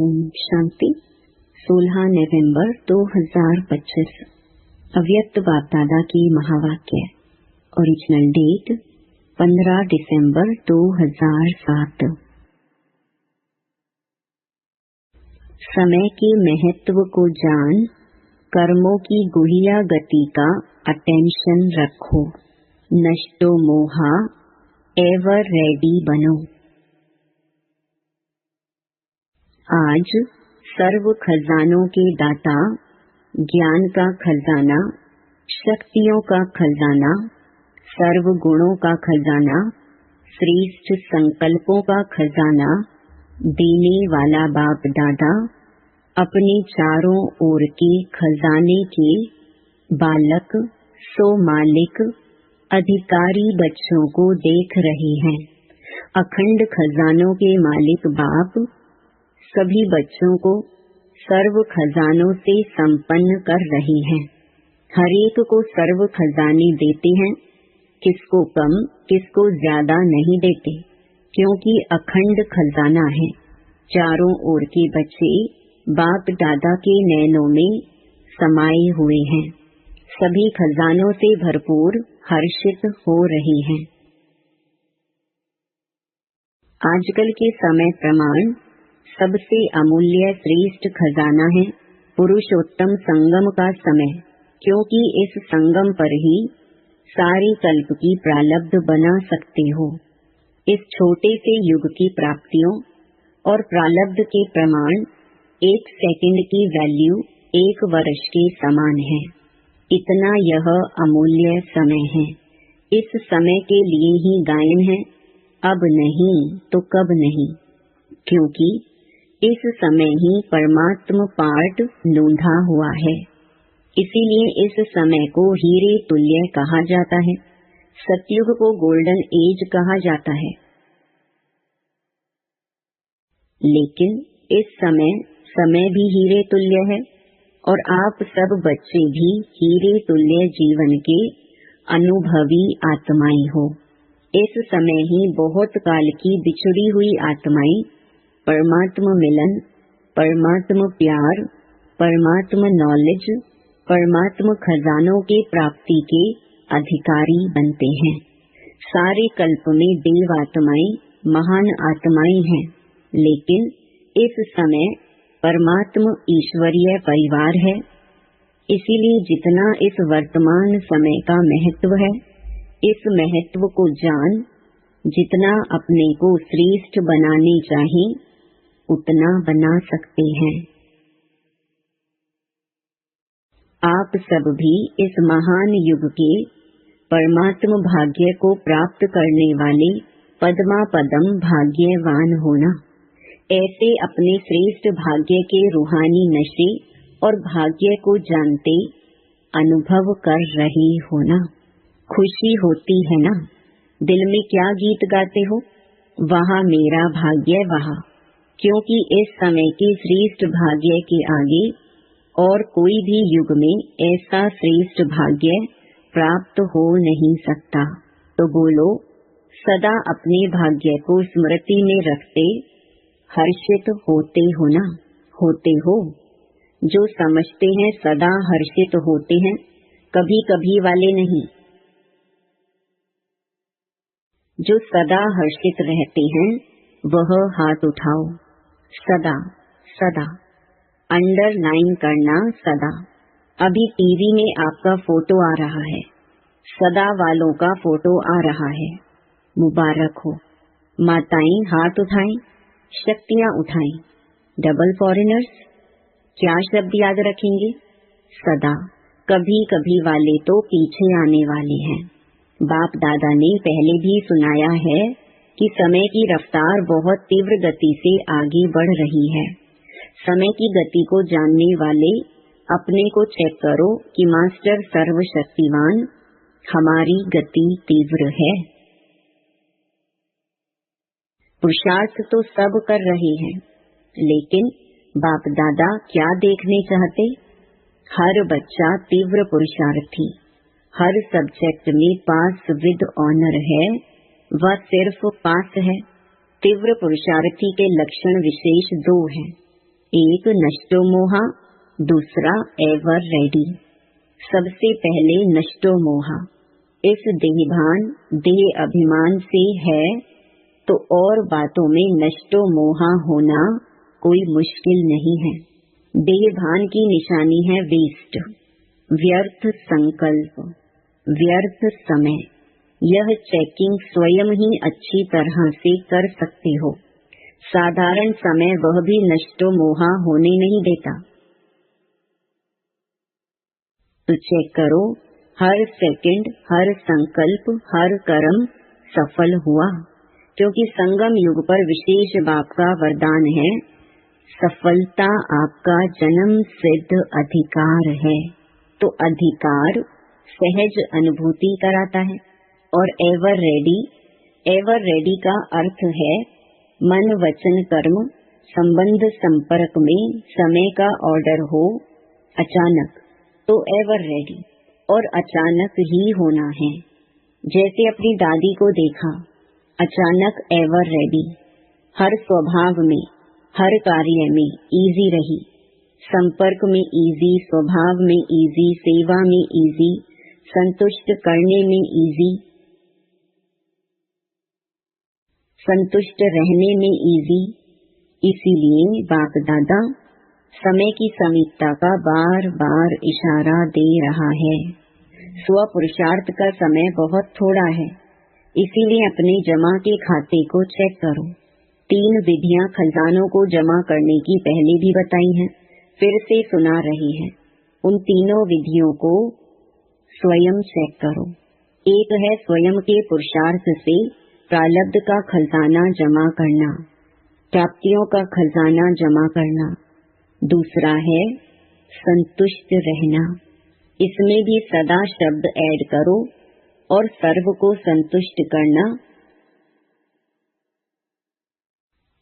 ओम शांति। 16 नवंबर 2025 अव्यक्त बाप दादा की महावाक्य। ओरिजिनल डेट 15 दिसंबर 2007। समय के महत्व को जान कर्मों की गुहिया गति का अटेंशन रखो। नष्टो मोहा एवर रेडी बनो। आज सर्व खजानों के दाता, ज्ञान का खजाना, शक्तियों का खजाना, सर्व गुणों का खजाना, श्रेष्ठ संकल्पों का खजाना देने वाला बाप दादा अपने चारों ओर के खजाने के बालक सो मालिक अधिकारी बच्चों को देख रहे हैं। अखंड खजानों के मालिक बाप सभी बच्चों को सर्व खजानों से संपन्न कर रहे हैं। हर एक को सर्व खजाने देते हैं, किसको कम किसको ज्यादा नहीं देते, क्योंकि अखंड खजाना है। चारों ओर के बच्चे बाप दादा के नैनों में समाये हुए हैं। सभी खजानों से भरपूर हर्षित हो रहे हैं। आजकल के समय प्रमाण सबसे अमूल्य श्रेष्ठ खजाना है पुरुषोत्तम संगम का समय, क्योंकि इस संगम पर ही सारे कल्प की प्रारब्ध बना सकते हो। इस छोटे से युग की प्राप्तियों और प्रारब्ध के प्रमाण 1 सेकंड की वैल्यू 1 वर्ष के समान है। इतना यह अमूल्य समय है। इस समय के लिए ही गायन है, अब नहीं तो कब नहीं, क्योंकि इस समय ही परमात्म पाठ नूंढा हुआ है। इसीलिए इस समय को हीरे तुल्य कहा जाता है। सतयुग को गोल्डन एज कहा जाता है। लेकिन इस समय भी हीरे तुल्य है और आप सब बच्चे भी हीरे तुल्य जीवन के अनुभवी आत्माएं हो। इस समय ही बहुत काल की बिछड़ी हुई आत्माएं परमात्मा मिलन, परमात्मा प्यार, परमात्मा नॉलेज, परमात्मा खजानों के प्राप्ति के अधिकारी बनते हैं। सारे कल्प में देव आत्माएं महान आत्माएं हैं, लेकिन इस समय परमात्मा ईश्वरीय परिवार है। इसीलिए जितना इस वर्तमान समय का महत्व है, इस महत्व को जान जितना अपने को श्रेष्ठ बनाने चाहिए उतना बना सकते हैं। आप सब भी इस महान युग के परमात्म भाग्य को प्राप्त करने वाले पद्मा पदम भाग्यवान होना। ऐसे अपने श्रेष्ठ भाग्य के रूहानी नशे और भाग्य को जानते अनुभव कर रहे होना। खुशी होती है ना? दिल में क्या गीत गाते हो? वहाँ मेरा भाग्य वहाँ, क्योंकि इस समय के श्रेष्ठ भाग्य के आगे और कोई भी युग में ऐसा श्रेष्ठ भाग्य प्राप्त हो नहीं सकता। तो बोलो, सदा अपने भाग्य को स्मृति में रखते हर्षित होते हो ना? होते हो? जो समझते हैं सदा हर्षित होते हैं, कभी कभी वाले नहीं। जो सदा हर्षित रहते हैं वह हाथ उठाओ। सदा सदा अंडरलाइन करना सदा। अभी टीवी में आपका फोटो आ रहा है, सदा वालों का फोटो आ रहा है। मुबारक हो। माताएं हाथ उठाएं, शक्तियां उठाएं। डबल फॉरेनर्स क्या शब्द याद रखेंगे? सदा। कभी कभी वाले तो पीछे आने वाले हैं। बाप दादा ने पहले भी सुनाया है कि समय की रफ्तार बहुत तीव्र गति से आगे बढ़ रही है। समय की गति को जानने वाले अपने को चेक करो कि मास्टर सर्वशक्तिवान हमारी गति तीव्र है। पुरुषार्थ तो सब कर रहे हैं, लेकिन बाप दादा क्या देखने चाहते? हर बच्चा तीव्र पुरुषार्थी, हर सब्जेक्ट में पास विद ऑनर है, वह सिर्फ पास है। तीव्र पुरुषार्थी के लक्षण विशेष 2 हैं। एक नष्टो मोहा, दूसरा एवर रेडी। सबसे पहले नष्टो मोहा। इस देहभान देह अभिमान से है तो और बातों में नष्टो मोहा होना कोई मुश्किल नहीं है। देहभान की निशानी है वेस्ट, व्यर्थ संकल्प, व्यर्थ समय। यह चेकिंग स्वयं ही अच्छी तरह से कर सकते हो। साधारण समय वह भी नष्टो मोहा होने नहीं देता। तो चेक करो, हर सेकंड, हर संकल्प, हर कर्म सफल हुआ, क्योंकि संगम युग पर विशेष बाप का वरदान है, सफलता आपका जन्म सिद्ध अधिकार है। तो अधिकार सहज अनुभूति कराता है। और एवर रेडी, एवर रेडी का अर्थ है मन वचन कर्म संबंध संपर्क में समय का ऑर्डर हो अचानक, तो एवर रेडी। और अचानक ही होना है। जैसे अपनी दादी को देखा, अचानक एवर रेडी, हर स्वभाव में, हर कार्य में इजी रही, संपर्क में इजी, स्वभाव में इजी, सेवा में इजी, संतुष्ट करने में इजी, संतुष्ट रहने में इजी। इसीलिए बाप दादा समय की समीपता का बार बार इशारा दे रहा है। स्व पुरुषार्थ का समय बहुत थोड़ा है, इसीलिए अपने जमा के खाते को चेक करो। 3 विधियां खजानों को जमा करने की पहले भी बताई हैं, फिर से सुना रही हैं। उन तीनों विधियों को स्वयं चेक करो। एक है स्वयं के पुरुषार्थ से प्रारब्ध का खजाना जमा करना, प्राप्तियों का खजाना जमा करना। दूसरा है संतुष्ट रहना। इसमें भी सदा शब्द ऐड करो और सर्व को संतुष्ट करना।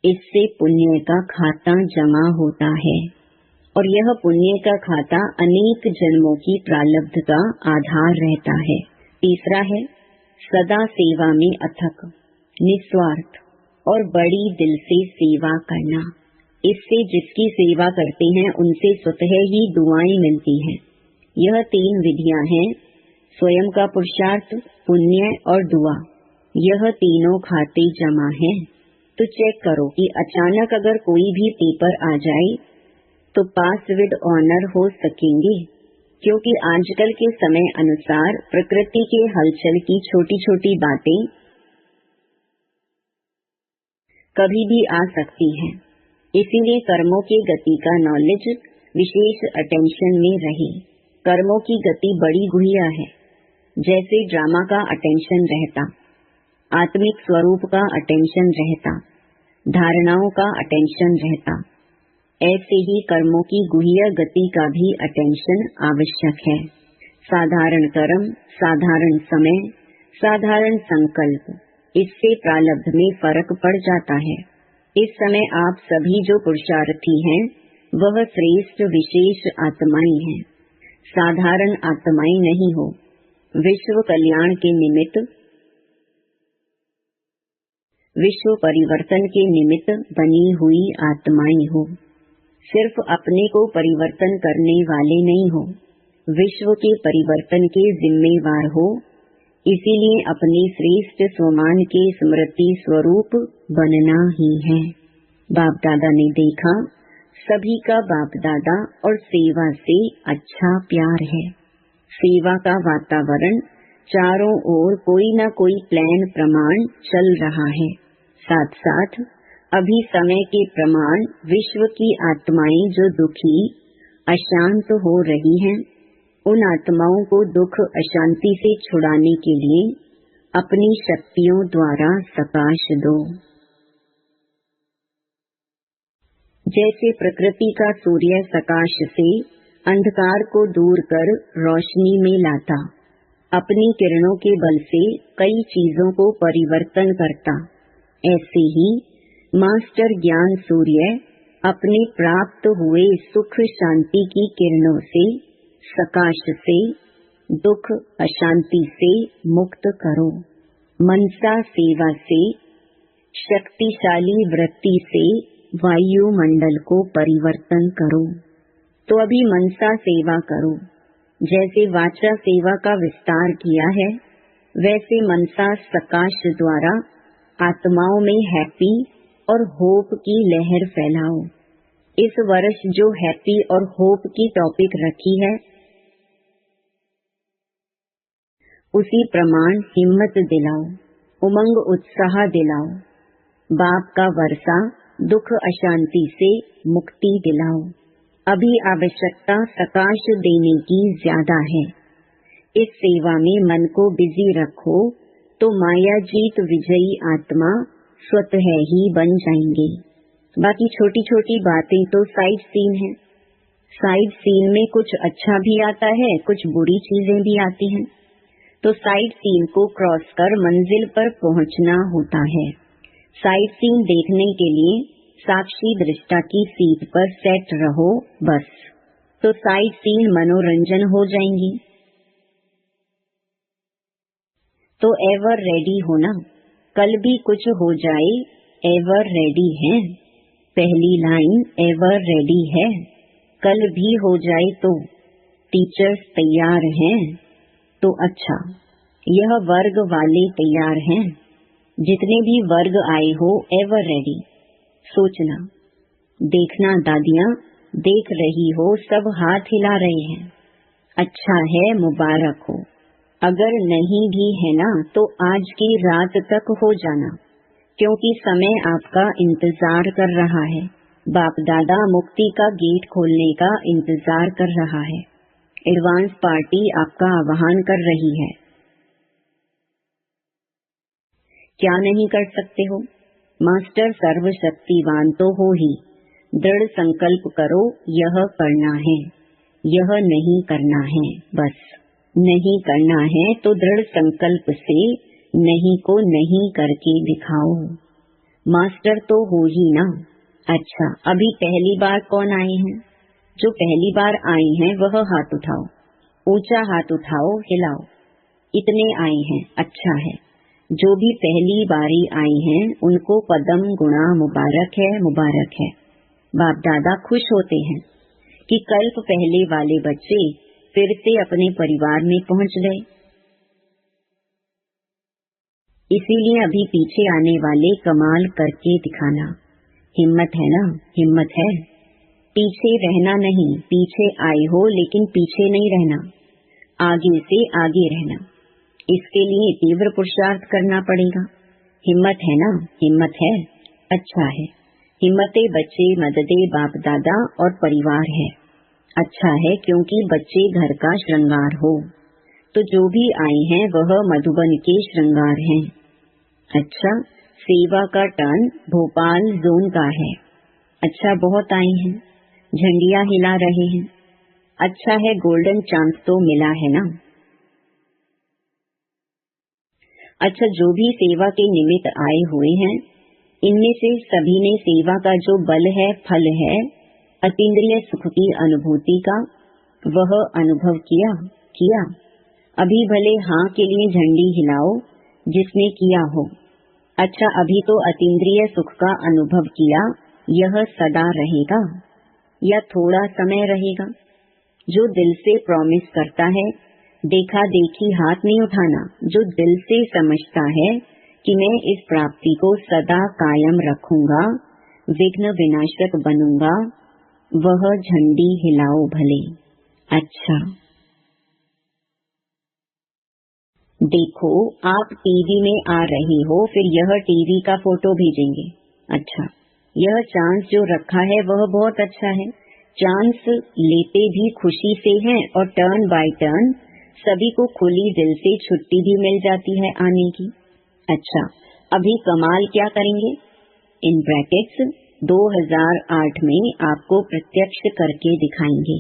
इससे पुण्य का खाता जमा होता है और यह पुण्य का खाता अनेक जन्मों की प्रारब्ध का आधार रहता है। तीसरा है सदा सेवा में अथक, निस्वार्थ और बड़ी दिल से सेवा करना। इससे जिसकी सेवा करते हैं उनसे स्वतः ही दुआएं मिलती हैं। यह 3 विधियां हैं, स्वयं का पुरुषार्थ, पुण्य और दुआ। यह तीनों खाते जमा हैं। तो चेक करो कि अचानक अगर कोई भी पेपर आ जाए तो पास विद ऑनर हो सकेंगे, क्योंकि आजकल के समय अनुसार प्रकृति के हलचल की छोटी छोटी बातें कभी भी आ सकती हैं। इसीलिए कर्मों की गति का नॉलेज विशेष अटेंशन में रहे। कर्मों की गति बड़ी गुहिया है। जैसे ड्रामा का अटेंशन रहता, आत्मिक स्वरूप का अटेंशन रहता, धारणाओं का अटेंशन रहता, ऐसे ही कर्मों की गुहिया गति का भी अटेंशन आवश्यक है। साधारण कर्म, साधारण समय, साधारण संकल्प, इससे प्रारब्ध में फर्क पड़ जाता है। इस समय आप सभी जो पुरुषार्थी हैं वह श्रेष्ठ विशेष आत्माएं हैं, साधारण आत्माएं नहीं हो। विश्व कल्याण के निमित्त, विश्व परिवर्तन के निमित्त बनी हुई आत्माएं हो। सिर्फ अपने को परिवर्तन करने वाले नहीं हो, विश्व के परिवर्तन के जिम्मेवार हो। इसीलिए अपने श्रेष्ठ स्वमान के स्मृति स्वरूप बनना ही है। बाप दादा ने देखा सभी का बाप दादा और सेवा से अच्छा प्यार है। सेवा का वातावरण, चारों ओर कोई न कोई प्लान प्रमाण चल रहा है। साथ साथ अभी समय के प्रमाण विश्व की आत्माएं जो दुखी अशांत हो रही हैं, उन आत्माओं को दुख अशांति से छुड़ाने के लिए अपनी शक्तियों द्वारा प्रकाश दो। जैसे प्रकृति का सूर्य प्रकाश से अंधकार को दूर कर रोशनी में लाता, अपनी किरणों के बल से कई चीजों को परिवर्तन करता, ऐसे ही मास्टर ज्ञान सूर्य अपने प्राप्त हुए सुख शांति की किरणों से, प्रकाश से दुख अशांति से मुक्त करो। मनसा सेवा से, शक्तिशाली वृत्ति से वायुमंडल को परिवर्तन करो। तो अभी मनसा सेवा करो। जैसे वाचा सेवा का विस्तार किया है, वैसे मनसा सकाश द्वारा आत्माओं में हैप्पी और होप की लहर फैलाओ। इस वर्ष जो हैप्पी और होप की टॉपिक रखी है, उसी प्रमाण हिम्मत दिलाओ, उमंग उत्साह दिलाओ। बाप का वर्षा दुख अशांति से मुक्ति दिलाओ। अभी आवश्यकता सकाश देने की ज्यादा है। इस सेवा में मन को बिजी रखो तो माया जीत विजयी आत्मा स्वतः ही बन जाएंगे। बाकी छोटी छोटी बातें तो साइड सीन है। साइड सीन में कुछ अच्छा भी आता है, कुछ बुरी चीजें भी आती हैं। तो साइड सीन को क्रॉस कर मंजिल पर पहुंचना होता है। साइड सीन देखने के लिए साक्षी दृष्टा की सीट पर सेट रहो बस, तो साइड सीन मनोरंजन हो जाएंगी। तो एवर रेडी होना, कल भी कुछ हो जाए एवर रेडी है। पहली लाइन एवर रेडी है, कल भी हो जाए तो टीचर्स तैयार हैं। तो अच्छा, यह वर्ग वाले तैयार हैं। जितने भी वर्ग आए हो एवर रेडी। सोचना, देखना दादियाँ देख रही हो, सब हाथ हिला रहे हैं। अच्छा है, मुबारक हो। अगर नहीं भी है ना तो आज की रात तक हो जाना, क्योंकि समय आपका इंतजार कर रहा है। बाप दादा मुक्ति का गेट खोलने का इंतजार कर रहा है। एडवांस पार्टी आपका आह्वान कर रही है। क्या नहीं कर सकते हो? मास्टर सर्वशक्तिवान तो हो ही। दृढ़ संकल्प करो, यह करना है, यह नहीं करना है। बस नहीं करना है तो दृढ़ संकल्प से नहीं को नहीं करके दिखाओ। मास्टर तो हो ही ना। अच्छा, अभी पहली बार कौन आए हैं? जो पहली बार आए हैं वह हाथ उठाओ, ऊंचा हाथ उठाओ, हिलाओ। इतने आए हैं, अच्छा है। जो भी पहली बारी आई हैं उनको पदम गुणा मुबारक है, मुबारक है। बाप दादा खुश होते हैं कि कल्प पहले वाले बच्चे फिर से अपने परिवार में पहुंच गए। इसीलिए अभी पीछे आने वाले कमाल करके दिखाना। हिम्मत है ना? हिम्मत है। पीछे रहना नहीं, पीछे आए हो लेकिन पीछे नहीं रहना, आगे से आगे रहना। इसके लिए तीव्र पुरुषार्थ करना पड़ेगा। हिम्मत है ना? हिम्मत है, अच्छा है। हिम्मते बच्चे मददे बाप दादा और परिवार है, अच्छा है, क्योंकि बच्चे घर का श्रृंगार हो। तो जो भी आए हैं वह मधुबन के श्रृंगार हैं। अच्छा, सेवा का टर्न भोपाल जोन का है। अच्छा, बहुत आए हैं, झंडियां हिला रहे हैं। अच्छा है, गोल्डन चांस तो मिला है ना। अच्छा, जो भी सेवा के निमित्त आए हुए हैं, इनमें से सभी ने सेवा का जो बल है, फल है, अतीन्द्रिय सुख की अनुभूति का, वह अनुभव किया। अभी भले हाँ के लिए झंडी हिलाओ जिसने किया हो। अच्छा, अभी तो अतीन्द्रिय सुख का अनुभव किया, यह सदा रहेगा या थोड़ा समय रहेगा? जो दिल से प्रॉमिस करता है, देखा देखी हाथ नहीं उठाना। जो दिल से समझता है कि मैं इस प्राप्ति को सदा कायम रखूंगा, विघ्न विनाशक बनूंगा, वह झंडी हिलाओ भले। अच्छा, देखो आप टीवी में आ रहे हो, फिर यह टीवी का फोटो भेजेंगे। अच्छा, यह चांस जो रखा है वह बहुत अच्छा है। चांस लेते भी खुशी से हैं और टर्न बाय टर्न सभी को खुली दिल से छुट्टी भी मिल जाती है आने की। अच्छा, अभी कमाल क्या करेंगे? इन ब्रैकेट्स 2008 में आपको प्रत्यक्ष करके दिखाएंगे।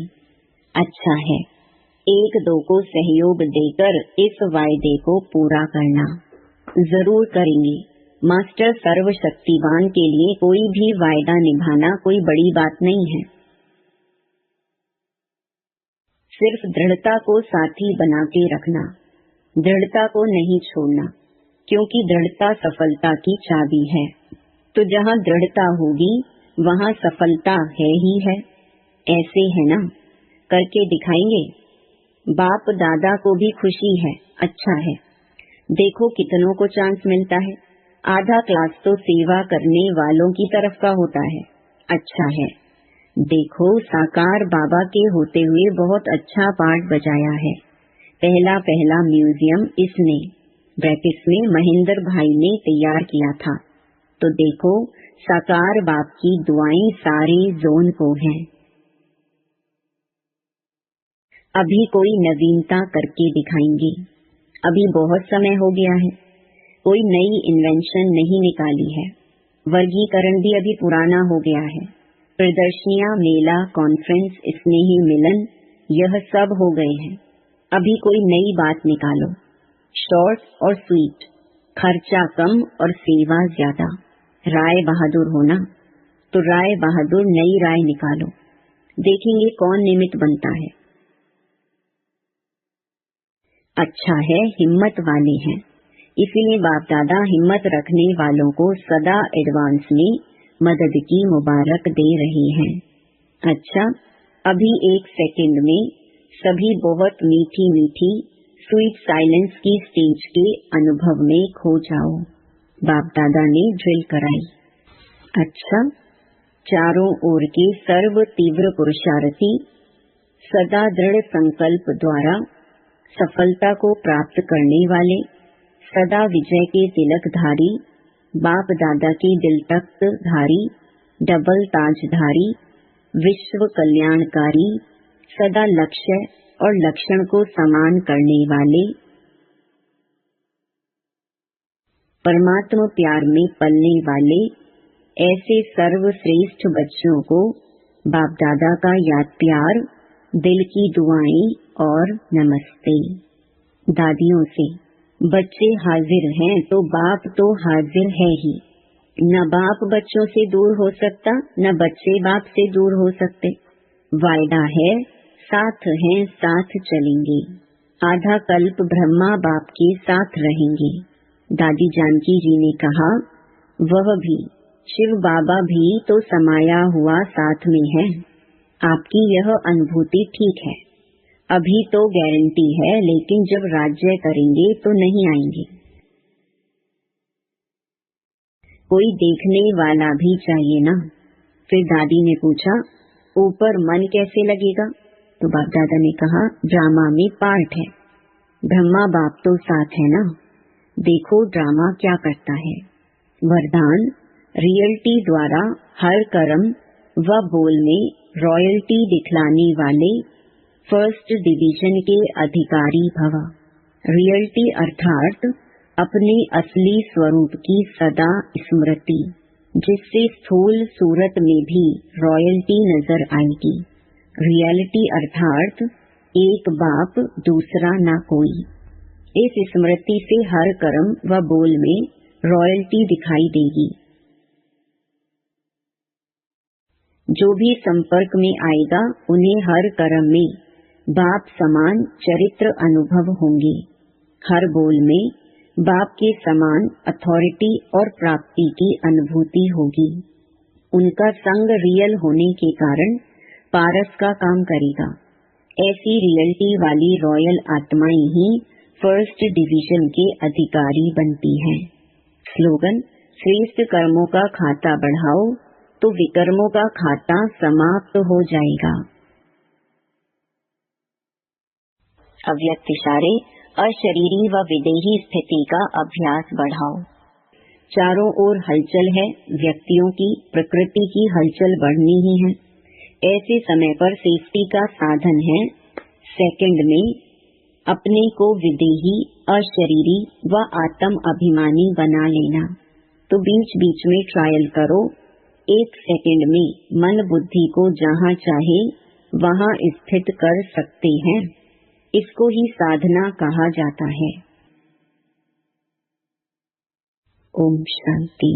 अच्छा है, 1-2 को सहयोग देकर इस वायदे को पूरा करना जरूर करेंगे। मास्टर सर्वशक्तिवान के लिए कोई भी वायदा निभाना कोई बड़ी बात नहीं है। सिर्फ दृढ़ता को साथी बना के रखना, दृढ़ता को नहीं छोड़ना, क्योंकि दृढ़ता सफलता की चाबी है। तो जहाँ दृढ़ता होगी वहाँ सफलता है ही है। ऐसे है ना, करके दिखाएंगे। बाप दादा को भी खुशी है। अच्छा है, देखो कितनों को चांस मिलता है। आधा क्लास तो सेवा करने वालों की तरफ का होता है। अच्छा है, देखो साकार बाबा के होते हुए बहुत अच्छा पार्ट बजाया है। पहला पहला म्यूजियम इसने ब्रैकेट्स में महेंद्र भाई ने तैयार किया था। तो देखो साकार बाप की दुआएं सारे जोन को हैं। अभी कोई नवीनता करके दिखाएंगे। अभी बहुत समय हो गया है, कोई नई इन्वेंशन नहीं निकाली है। वर्गीकरण भी अभी पुराना हो गया है। प्रदर्शनियां, मेला, कॉन्फ्रेंस, स्नेही मिलन, यह सब हो गए हैं। अभी कोई नई बात निकालो। शॉर्ट और स्वीट, खर्चा कम और सेवा ज्यादा। राय बहादुर होना, तो राय बहादुर नई राय निकालो। देखेंगे कौन निमित्त बनता है। अच्छा है, हिम्मत वाले हैं, इसीलिए बाप दादा हिम्मत रखने वालों को सदा एडवांस में मदद की मुबारक दे रहे हैं। अच्छा, अभी 1 सेकंड में सभी बहुत मीठी मीठी स्वीट साइलेंस की स्टेज के अनुभव में खो जाओ। बाप दादा ने ड्रिल कराई। अच्छा, चारों ओर के सर्व तीव्र पुरुषार्थी सदा दृढ़ संकल्प द्वारा सफलता को प्राप्त करने वाले, सदा विजय के तिलकधारी, बाप दादा के दिल तख्त धारी, डबल ताजधारी, विश्व कल्याणकारी, सदा लक्ष्य और लक्षण को समान करने वाले, परमात्मा प्यार में पलने वाले, ऐसे सर्वश्रेष्ठ बच्चों को बाप दादा का याद प्यार, दिल की दुआएं और नमस्ते। दादियों से, बच्चे हाजिर हैं तो बाप तो हाजिर है ही। न बाप बच्चों से दूर हो सकता, न बच्चे बाप से दूर हो सकते। वायदा है, साथ हैं, साथ चलेंगे। आधा कल्प ब्रह्मा बाप के साथ रहेंगे। दादी जानकी जी ने कहा, वह भी शिव बाबा भी तो समाया हुआ साथ में है। आपकी यह अनुभूति ठीक है। अभी तो गारंटी है, लेकिन जब राज्य करेंगे तो नहीं आएंगे। कोई देखने वाला भी चाहिए ना। फिर दादी ने पूछा, ऊपर मन कैसे लगेगा? तो बाप दादा ने कहा, ड्रामा में पार्ट है, ब्रह्मा बाप तो साथ है ना। देखो ड्रामा क्या करता है। वरदान, रियल्टी द्वारा हर कर्म व बोल में रॉयल्टी दिखलाने वाले फर्स्ट डिवीजन के अधिकारी भव। रियल्टी अर्थात अपने असली स्वरूप की सदा स्मृति, जिससे स्थूल सूरत में भी रॉयल्टी नजर आएगी। रियलिटी अर्थात एक बाप दूसरा ना कोई। इस स्मृति से हर कर्म व बोल में रॉयल्टी दिखाई देगी। जो भी संपर्क में आएगा उन्हें हर कर्म में बाप समान चरित्र अनुभव होंगे। हर बोल में बाप के समान अथॉरिटी और प्राप्ति की अनुभूति होगी। उनका संग रियल होने के कारण पारस का काम करेगा। ऐसी रियलिटी वाली रॉयल आत्माएं ही फर्स्ट डिवीजन के अधिकारी बनती हैं। स्लोगन, श्रेष्ठ कर्मों का खाता बढ़ाओ तो विकर्मों का खाता समाप्त हो जाएगा। अव्यक्त इशारे, अशरीरी व विदेही स्थिति का अभ्यास बढ़ाओ। चारों ओर हलचल है, व्यक्तियों की, प्रकृति की हलचल बढ़नी ही है। ऐसे समय पर सेफ्टी का साधन है सेकंड में अपने को विदेही, अशरीरी व आत्म अभिमानी बना लेना। तो बीच बीच में ट्रायल करो। 1 सेकंड में मन बुद्धि को जहाँ चाहे वहाँ स्थित कर सकते हैं। इसको ही साधना कहा जाता है। ओम शांति।